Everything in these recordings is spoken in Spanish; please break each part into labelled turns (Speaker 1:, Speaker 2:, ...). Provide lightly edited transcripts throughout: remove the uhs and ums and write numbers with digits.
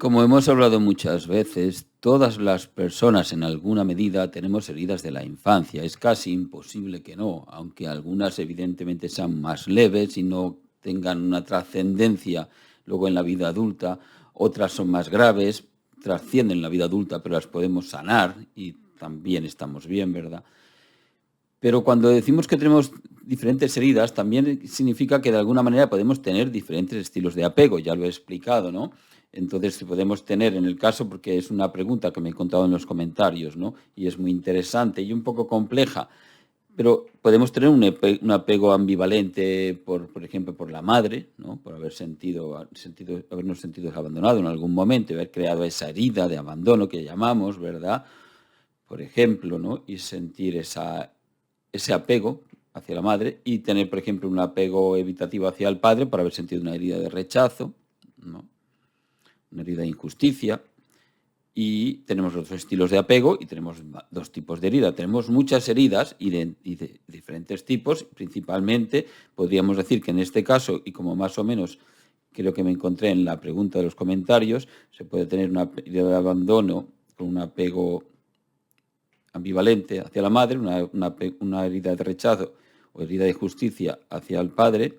Speaker 1: Como hemos hablado muchas veces, todas las personas en alguna medida tenemos heridas de la infancia. Es casi imposible que no, aunque algunas evidentemente sean más leves y no tengan una trascendencia luego en la vida adulta. Otras son más graves, trascienden la vida adulta, pero las podemos sanar y también estamos bien, ¿verdad? Pero cuando decimos que tenemos diferentes heridas, también significa que de alguna manera podemos tener diferentes estilos de apego, ya lo he explicado, ¿no? Entonces, si podemos tener, en el caso, porque es una pregunta que me he encontrado en los comentarios, ¿no? Y es muy interesante y un poco compleja, pero podemos tener un apego ambivalente, por ejemplo, por la madre, ¿no? Por habernos sentido abandonado en algún momento, haber creado esa herida de abandono que llamamos, ¿verdad? Por ejemplo, ¿no? Y sentir ese apego hacia la madre y tener, por ejemplo, un apego evitativo hacia el padre por haber sentido una herida de rechazo, ¿no? Una herida de injusticia. Y tenemos otros estilos de apego y tenemos dos tipos de herida. Tenemos muchas heridas y de diferentes tipos. Principalmente, podríamos decir que en este caso, y como más o menos creo que me encontré en la pregunta de los comentarios, se puede tener una herida de abandono con un apego ambivalente hacia la madre, una herida de rechazo o herida de justicia hacia el padre,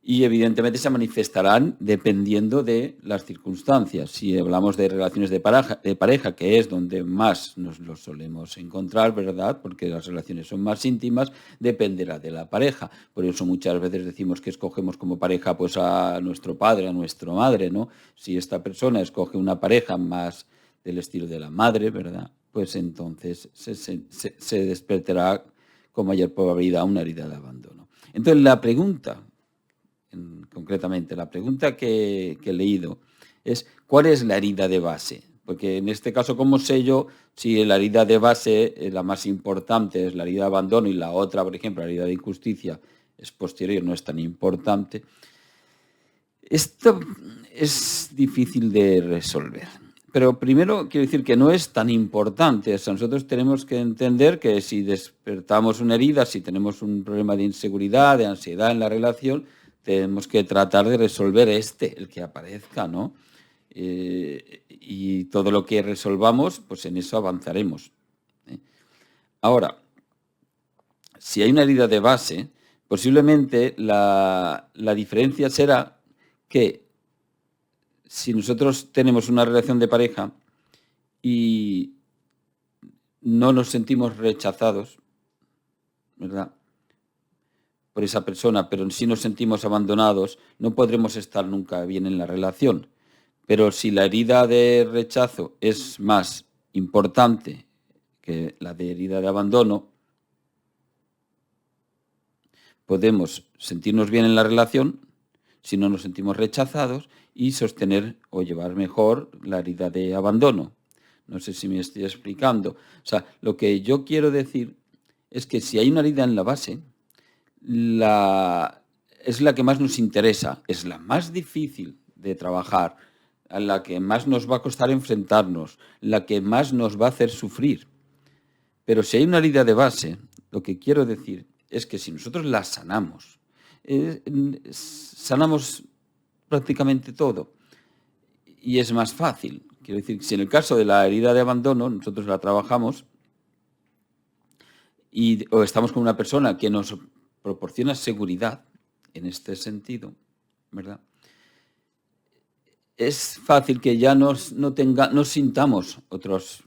Speaker 1: y evidentemente se manifestarán dependiendo de las circunstancias. Si hablamos de relaciones de pareja, que es donde más nos lo solemos encontrar, ¿verdad? Porque las relaciones son más íntimas, dependerá de la pareja. Por eso muchas veces decimos que escogemos como pareja pues a nuestro padre, a nuestra madre, ¿no? Si esta persona escoge una pareja más del estilo de la madre, ¿verdad? Pues entonces se despertará con mayor probabilidad una herida de abandono. Entonces la pregunta, concretamente, la pregunta que he leído es ¿cuál es la herida de base? Porque en este caso, ¿cómo sé yo si la herida de base, la más importante, es la herida de abandono y la otra, por ejemplo, la herida de injusticia, es posterior, no es tan importante? Esto es difícil de resolver. Pero primero quiero decir que no es tan importante. O sea, nosotros tenemos que entender que si despertamos una herida, si tenemos un problema de inseguridad, de ansiedad en la relación, tenemos que tratar de resolver el que aparezca, ¿no? Y todo lo que resolvamos, pues en eso avanzaremos. Ahora, si hay una herida de base, posiblemente la diferencia será que si nosotros tenemos una relación de pareja y no nos sentimos rechazados, ¿verdad?, por esa persona, pero sí nos sentimos abandonados, no podremos estar nunca bien en la relación. Pero si la herida de rechazo es más importante que la de herida de abandono, podemos sentirnos bien en la relación si no nos sentimos rechazados y sostener o llevar mejor la herida de abandono. No sé si me estoy explicando. O sea, lo que yo quiero decir es que si hay una herida en la base, es la que más nos interesa, es la más difícil de trabajar, a la que más nos va a costar enfrentarnos, la que más nos va a hacer sufrir. Pero si hay una herida de base, lo que quiero decir es que si nosotros la sanamos, sanamos prácticamente todo y es más fácil. Quiero decir, si en el caso de la herida de abandono nosotros la trabajamos o estamos con una persona que nos proporciona seguridad en este sentido, ¿verdad? Es fácil que ya no sintamos otras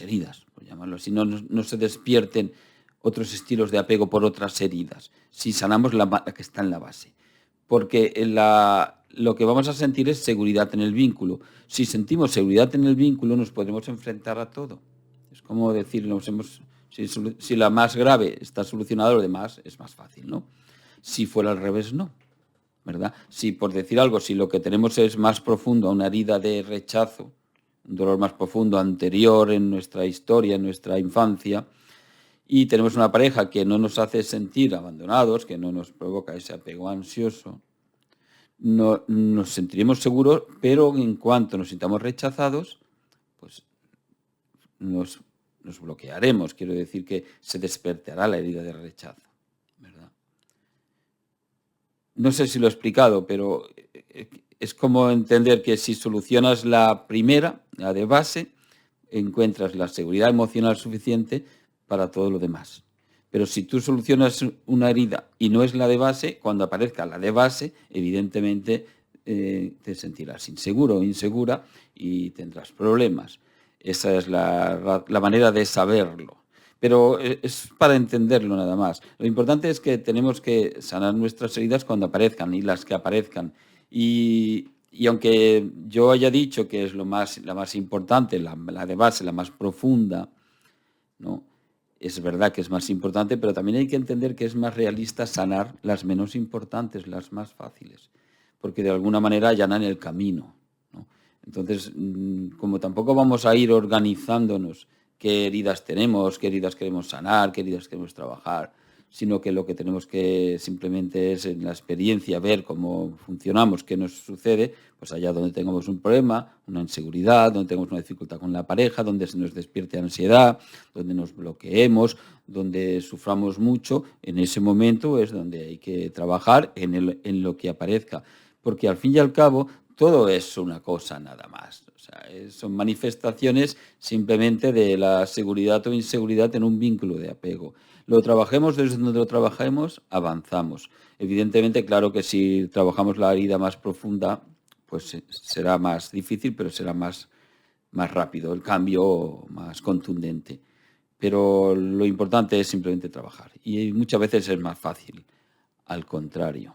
Speaker 1: heridas, por llamarlo así, no se despierten otros estilos de apego por otras heridas, si sanamos la que está en la base. Porque lo que vamos a sentir es seguridad en el vínculo. Si sentimos seguridad en el vínculo, nos podremos enfrentar a todo. Es como decir, si la más grave está solucionada, lo demás es más fácil, ¿no? Si fuera al revés, no, ¿verdad? Si, por decir algo, si lo que tenemos es más profundo, una herida de rechazo, un dolor más profundo anterior en nuestra historia, en nuestra infancia, y tenemos una pareja que no nos hace sentir abandonados, que no nos provoca ese apego ansioso, no, nos sentiremos seguros, pero en cuanto nos sintamos rechazados, pues nos bloquearemos. Quiero decir que se despertará la herida de rechazo, ¿verdad? No sé si lo he explicado, pero es como entender que si solucionas la primera, la de base, encuentras la seguridad emocional suficiente para todo lo demás. Pero si tú solucionas una herida y no es la de base, cuando aparezca la de base, evidentemente te sentirás inseguro o insegura y tendrás problemas. Esa es la manera de saberlo. Pero es para entenderlo nada más. Lo importante es que tenemos que sanar nuestras heridas cuando aparezcan y las que aparezcan. Y aunque yo haya dicho que es la más importante, la de base, la más profunda, ¿no? Es verdad que es más importante, pero también hay que entender que es más realista sanar las menos importantes, las más fáciles, porque de alguna manera allanan el camino, ¿no? Entonces, como tampoco vamos a ir organizándonos qué heridas tenemos, qué heridas queremos sanar, qué heridas queremos trabajar, sino que lo que tenemos que simplemente es en la experiencia ver cómo funcionamos, qué nos sucede, pues allá donde tengamos un problema, una inseguridad, donde tengamos una dificultad con la pareja, donde se nos despierte ansiedad, donde nos bloqueemos, donde suframos mucho, en ese momento es donde hay que trabajar en lo que aparezca, porque al fin y al cabo todo es una cosa nada más. O sea, son manifestaciones simplemente de la seguridad o inseguridad en un vínculo de apego. Lo trabajemos desde donde lo trabajemos, avanzamos. Evidentemente, claro que si trabajamos la herida más profunda, pues será más difícil, pero será más rápido el cambio, más contundente. Pero lo importante es simplemente trabajar. Y muchas veces es más fácil, al contrario.